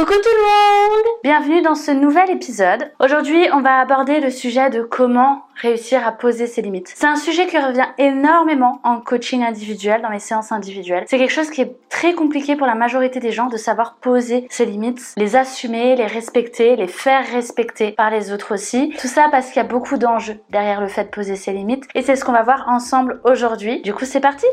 Coucou tout le monde! Bienvenue dans ce nouvel épisode. Aujourd'hui, on va aborder le sujet de comment réussir à poser ses limites. C'est un sujet qui revient énormément en coaching individuel, dans les séances individuelles. C'est quelque chose qui est très compliqué pour la majorité des gens de savoir poser ses limites, les assumer, les respecter, les faire respecter par les autres aussi. Tout ça parce qu'il y a beaucoup d'enjeux derrière le fait de poser ses limites et c'est ce qu'on va voir ensemble aujourd'hui. Du coup, c'est parti!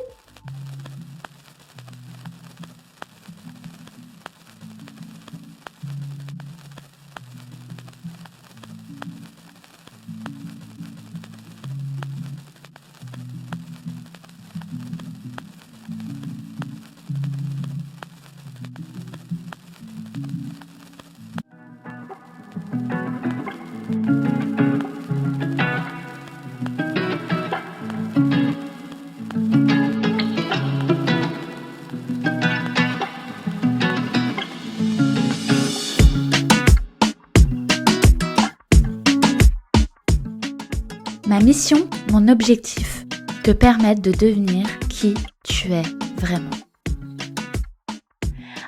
Ma mission, mon objectif, te permettre de devenir qui tu es vraiment.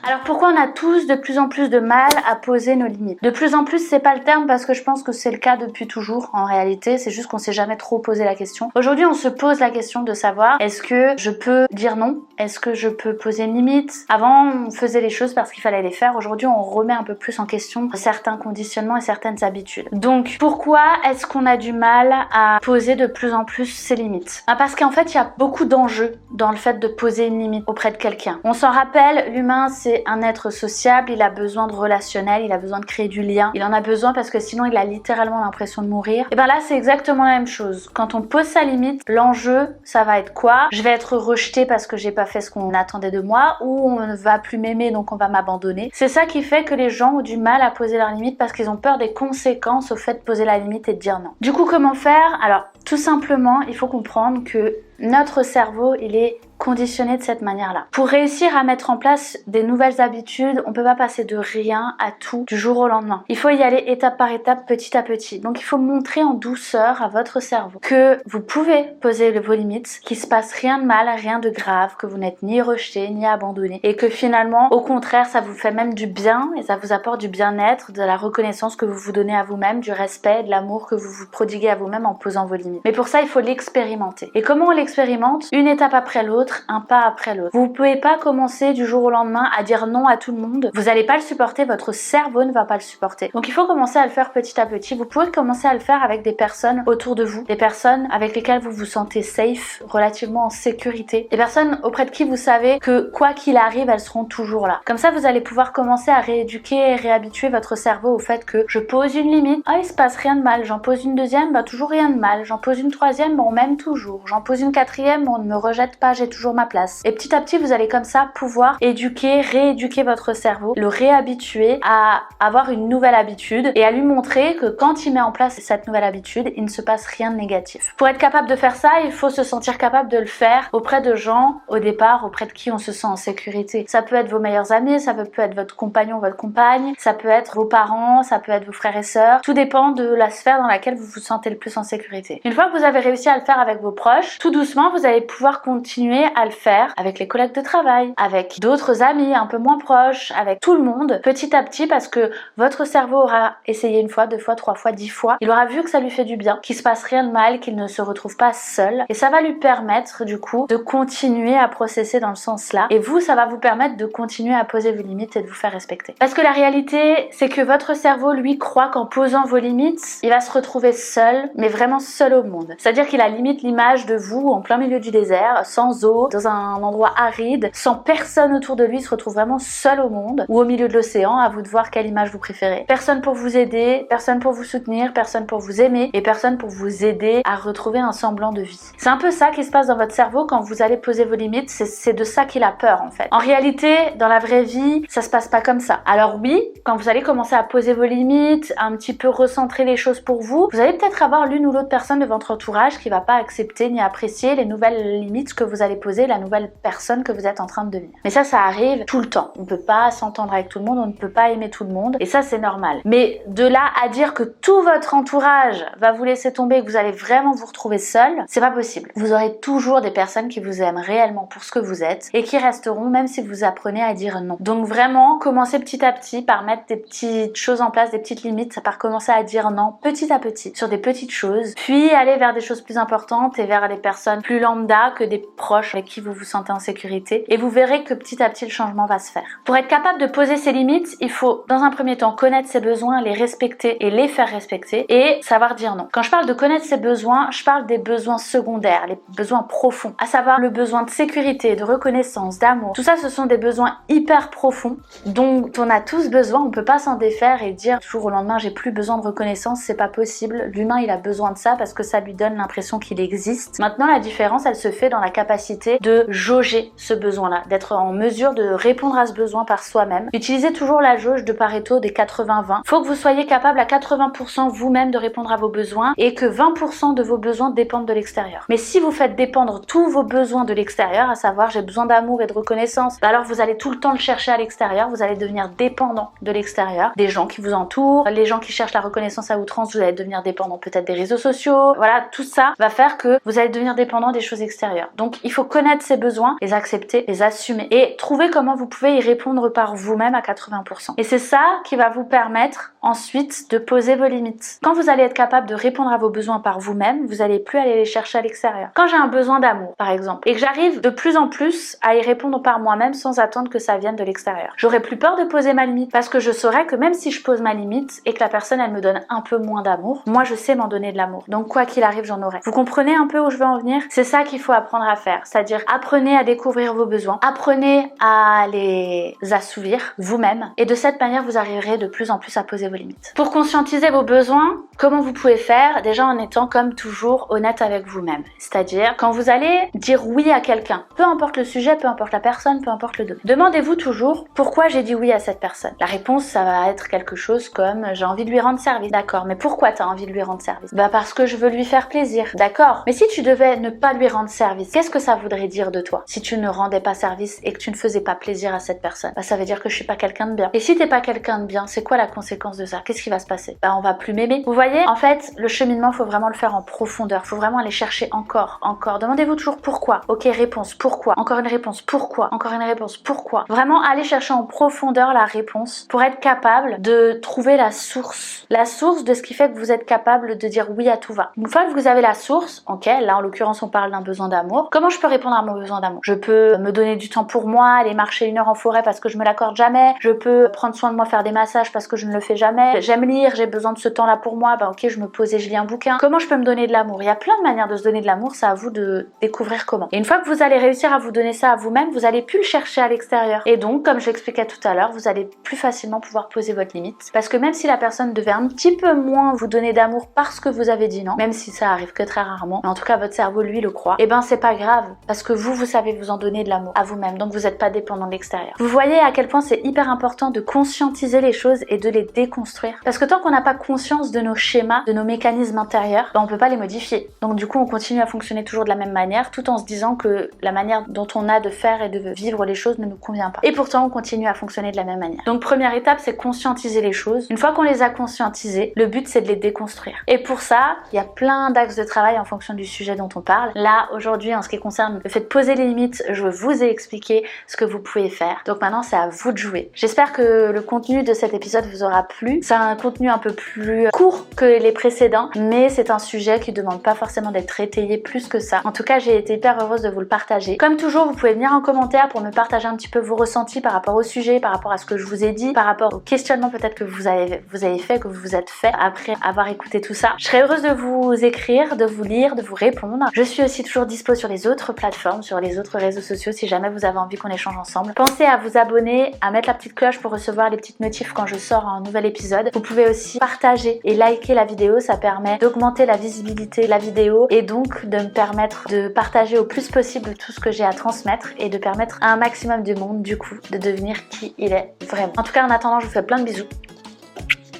Alors pourquoi on a tous de plus en plus de mal à poser nos limites? De plus en plus, c'est pas le terme parce que je pense que c'est le cas depuis toujours en réalité, c'est juste qu'on s'est jamais trop posé la question. Aujourd'hui, on se pose la question de savoir est-ce que je peux dire non? Est-ce que je peux poser une limite? Avant, on faisait les choses parce qu'il fallait les faire. Aujourd'hui, on remet un peu plus en question certains conditionnements et certaines habitudes. Donc, pourquoi est-ce qu'on a du mal à poser de plus en plus ses limites? Parce qu'en fait, il y a beaucoup d'enjeux dans le fait de poser une limite auprès de quelqu'un. On s'en rappelle, l'humain, c'est un être sociable, il a besoin de relationnel, il a besoin de créer du lien. Il en a besoin parce que sinon, il a littéralement l'impression de mourir. Et bien là, c'est exactement la même chose. Quand on pose sa limite, l'enjeu, ça va être quoi? Je vais être rejeté parce que j'ai pas fait ce qu'on attendait de moi, ou on ne va plus m'aimer donc on va m'abandonner. C'est ça qui fait que les gens ont du mal à poser leurs limites parce qu'ils ont peur des conséquences au fait de poser la limite et de dire non. Du coup, comment faire? Alors, tout simplement, il faut comprendre que notre cerveau, il est conditionné de cette manière-là. Pour réussir à mettre en place des nouvelles habitudes, on peut pas passer de rien à tout du jour au lendemain. Il faut y aller étape par étape, petit à petit. Donc il faut montrer en douceur à votre cerveau que vous pouvez poser vos limites, qu'il se passe rien de mal, rien de grave, que vous n'êtes ni rejeté, ni abandonné, et que finalement, au contraire, ça vous fait même du bien et ça vous apporte du bien-être, de la reconnaissance que vous vous donnez à vous-même, du respect, de l'amour que vous vous prodiguez à vous-même en posant vos limites. Mais pour ça, il faut l'expérimenter. Et comment on l'expérimente? Une étape après l'autre, un pas après l'autre. Vous pouvez pas commencer du jour au lendemain à dire non à tout le monde. Vous allez pas le supporter, votre cerveau ne va pas le supporter. Donc il faut commencer à le faire petit à petit. Vous pouvez commencer à le faire avec des personnes autour de vous, des personnes avec lesquelles vous vous sentez safe, relativement en sécurité, des personnes auprès de qui vous savez que quoi qu'il arrive, elles seront toujours là. Comme ça, vous allez pouvoir commencer à rééduquer et réhabituer votre cerveau au fait que je pose une limite, il se passe rien de mal. J'en pose une deuxième, toujours rien de mal. J'en pose une troisième, on m'aime toujours. J'en pose une quatrième, on ne me rejette pas, j'ai toujours ma place. Et petit à petit, vous allez comme ça pouvoir rééduquer votre cerveau, le réhabituer à avoir une nouvelle habitude et à lui montrer que quand il met en place cette nouvelle habitude, il ne se passe rien de négatif. Pour être capable de faire ça, il faut se sentir capable de le faire auprès de gens, au départ, auprès de qui on se sent en sécurité. Ça peut être vos meilleurs amis, ça peut être votre compagnon, votre compagne, ça peut être vos parents, ça peut être vos frères et sœurs. Tout dépend de la sphère dans laquelle vous vous sentez le plus en sécurité. Une fois que vous avez réussi à le faire avec vos proches, tout doucement, vous allez pouvoir continuer à le faire avec les collègues de travail, avec d'autres amis un peu moins proches, avec tout le monde, petit à petit, parce que votre cerveau aura essayé une fois, deux fois, trois fois, 10 fois. Il aura vu que ça lui fait du bien, qu'il se passe rien de mal, qu'il ne se retrouve pas seul. Et ça va lui permettre, du coup, de continuer à processer dans le sens là. Et vous, ça va vous permettre de continuer à poser vos limites et de vous faire respecter. Parce que la réalité, c'est que votre cerveau, lui, croit qu'en posant vos limites, il va se retrouver seul, mais vraiment seul au monde. C'est-à-dire qu'il a limite l'image de vous en plein milieu du désert, sans eau, dans un endroit aride, sans personne autour de lui, il se retrouve vraiment seul au monde, ou au milieu de l'océan, à vous de voir quelle image vous préférez. Personne pour vous aider, personne pour vous soutenir, personne pour vous aimer, et personne pour vous aider à retrouver un semblant de vie. C'est un peu ça qui se passe dans votre cerveau quand vous allez poser vos limites, c'est de ça qu'il a peur en fait. En réalité, dans la vraie vie, ça se passe pas comme ça. Alors oui, quand vous allez commencer à poser vos limites, un petit peu recentrer les choses pour vous, allez peut-être avoir l'une ou l'autre personne de votre entourage qui va pas accepter ni apprécier les nouvelles limites que vous allez poser la nouvelle personne que vous êtes en train de devenir. Mais ça arrive tout le temps. On ne peut pas s'entendre avec tout le monde, on ne peut pas aimer tout le monde et ça c'est normal. Mais de là à dire que tout votre entourage va vous laisser tomber et que vous allez vraiment vous retrouver seul, c'est pas possible. Vous aurez toujours des personnes qui vous aiment réellement pour ce que vous êtes et qui resteront même si vous apprenez à dire non. Donc vraiment, commencez petit à petit par mettre des petites choses en place, des petites limites, par commencer à dire non petit à petit sur des petites choses, puis aller vers des choses plus importantes et vers des personnes plus lambda que des proches avec qui vous vous sentez en sécurité et vous verrez que petit à petit le changement va se faire. Pour être capable de poser ses limites, il faut dans un premier temps connaître ses besoins, les respecter et les faire respecter et savoir dire non. Quand je parle de connaître ses besoins, je parle des besoins secondaires, les besoins profonds, à savoir le besoin de sécurité, de reconnaissance, d'amour. Tout ça, ce sont des besoins hyper profonds dont on a tous besoin. On peut pas s'en défaire et dire du jour au lendemain j'ai plus besoin de reconnaissance, c'est pas possible. L'humain il a besoin de ça parce que ça lui donne l'impression qu'il existe. Maintenant la différence elle se fait dans la capacité de jauger ce besoin-là, d'être en mesure de répondre à ce besoin par soi-même. Utilisez toujours la jauge de Pareto des 80-20. Faut que vous soyez capable à 80% vous-même de répondre à vos besoins et que 20% de vos besoins dépendent de l'extérieur. Mais si vous faites dépendre tous vos besoins de l'extérieur, à savoir j'ai besoin d'amour et de reconnaissance, alors vous allez tout le temps le chercher à l'extérieur, vous allez devenir dépendant de l'extérieur, des gens qui vous entourent, les gens qui cherchent la reconnaissance à outrance, vous allez devenir dépendant peut-être des réseaux sociaux. Voilà, tout ça va faire que vous allez devenir dépendant des choses extérieures. Donc il faut connaître ses besoins, les accepter, les assumer et trouver comment vous pouvez y répondre par vous-même à 80%. Et c'est ça qui va vous permettre ensuite de poser vos limites. Quand vous allez être capable de répondre à vos besoins par vous-même, vous allez plus aller les chercher à l'extérieur. Quand j'ai un besoin d'amour, par exemple, et que j'arrive de plus en plus à y répondre par moi-même sans attendre que ça vienne de l'extérieur, j'aurai plus peur de poser ma limite parce que je saurais que même si je pose ma limite et que la personne elle me donne un peu moins d'amour, moi je sais m'en donner de l'amour. Donc quoi qu'il arrive, j'en aurai. Vous comprenez un peu où je veux en venir? C'est ça qu'il faut apprendre à faire, c'est-à-dire apprenez à découvrir vos besoins, apprenez à les assouvir vous-même et de cette manière vous arriverez de plus en plus à poser vos limites. Pour conscientiser vos besoins, comment vous pouvez faire? Déjà en étant comme toujours honnête avec vous-même. C'est-à-dire quand vous allez dire oui à quelqu'un, peu importe le sujet, peu importe la personne, peu importe le domaine, demandez-vous toujours pourquoi j'ai dit oui à cette personne. La réponse ça va être quelque chose comme j'ai envie de lui rendre service. D'accord, mais pourquoi t'as envie de lui rendre service? Bah parce que je veux lui faire plaisir. D'accord, mais si tu devais ne pas lui rendre service, qu'est-ce que ça voudrait dire de toi? Si tu ne rendais pas service et que tu ne faisais pas plaisir à cette personne, bah ça veut dire que je suis pas quelqu'un de bien. Et si t'es pas quelqu'un de bien, c'est quoi la conséquence de ça? Qu'est-ce qui va se passer? Bah on va plus m'aimer. Vous voyez, en fait, le cheminement, faut vraiment le faire en profondeur. Faut vraiment aller chercher encore. Demandez-vous toujours pourquoi. Ok, réponse, pourquoi? Encore une réponse, pourquoi? Encore une réponse, pourquoi? Vraiment aller chercher en profondeur la réponse pour être capable de trouver la source de ce qui fait que vous êtes capable de dire oui à tout va. Une fois que vous avez la source, ok, là en l'occurrence on parle d'un besoin d'amour. Comment je peux répondre à mon besoin d'amour? Je peux me donner du temps pour moi, aller marcher 1 heure en forêt parce que je me l'accorde jamais. Je peux prendre soin de moi, faire des massages parce que je ne le fais jamais. J'aime lire, j'ai besoin de ce temps-là pour moi. Bah ok, je me pose et je lis un bouquin. Comment je peux me donner de l'amour? Il y a plein de manières de se donner de l'amour, c'est à vous de découvrir comment. Et une fois que vous allez réussir à vous donner ça à vous-même, vous allez plus le chercher à l'extérieur. Et donc, comme je l'expliquais tout à l'heure, vous allez plus facilement pouvoir poser votre limite. Parce que même si la personne devait un petit peu moins vous donner d'amour parce que vous avez dit non, même si ça arrive que très rarement, mais en tout cas votre cerveau lui le croit, et ben c'est pas grave parce que vous savez vous en donner de l'amour à vous-même, donc vous n'êtes pas dépendant de l'extérieur. Vous voyez à quel point c'est hyper important de conscientiser les choses et de les déconstruire. Parce que tant qu'on n'a pas conscience de nos schémas, de nos mécanismes intérieurs, ben on peut pas les modifier. Donc du coup on continue à fonctionner toujours de la même manière tout en se disant que la manière dont on a de faire et de vivre les choses ne nous convient pas. Et pourtant on continue à fonctionner de la même manière. Donc première étape c'est conscientiser les choses. Une fois qu'on les a conscientisées, le but c'est de les déconstruire. Et pour ça, il y a plein d'axes de travail en fonction du sujet dont on parle. Là aujourd'hui en ce qui concerne le fait de poser les limites, je vous ai expliqué ce que vous pouvez faire. Donc maintenant c'est à vous de jouer. J'espère que le contenu de cet épisode vous aura plu. C'est un contenu un peu plus court que les précédents, mais c'est un sujet qui demande pas forcément d'être étayé plus que ça. En tout cas, j'ai été hyper heureuse de vous le partager. Comme toujours, vous pouvez venir en commentaire pour me partager un petit peu vos ressentis par rapport au sujet, par rapport à ce que je vous ai dit, par rapport au questionnement peut-être que vous avez fait, que vous vous êtes fait après avoir écouté tout ça. Je serais heureuse de vous écrire, de vous lire, de vous répondre. Je suis aussi toujours dispo sur les autres plateformes, sur les autres réseaux sociaux si jamais vous avez envie qu'on échange ensemble. Pensez à vous abonner, à mettre la petite cloche pour recevoir les petites notifs quand je sors un nouvel épisode. Vous pouvez aussi partager et liker la vidéo, ça permet d'augmenter la visibilité de la vidéo et donc de me permettre de partager au plus possible tout ce que j'ai à transmettre et de permettre à un maximum de monde du coup de devenir qui il est vraiment. En tout cas en attendant, je vous fais plein de bisous.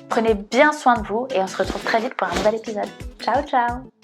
Prenez bien soin de vous et on se retrouve très vite pour un nouvel épisode. Ciao ciao!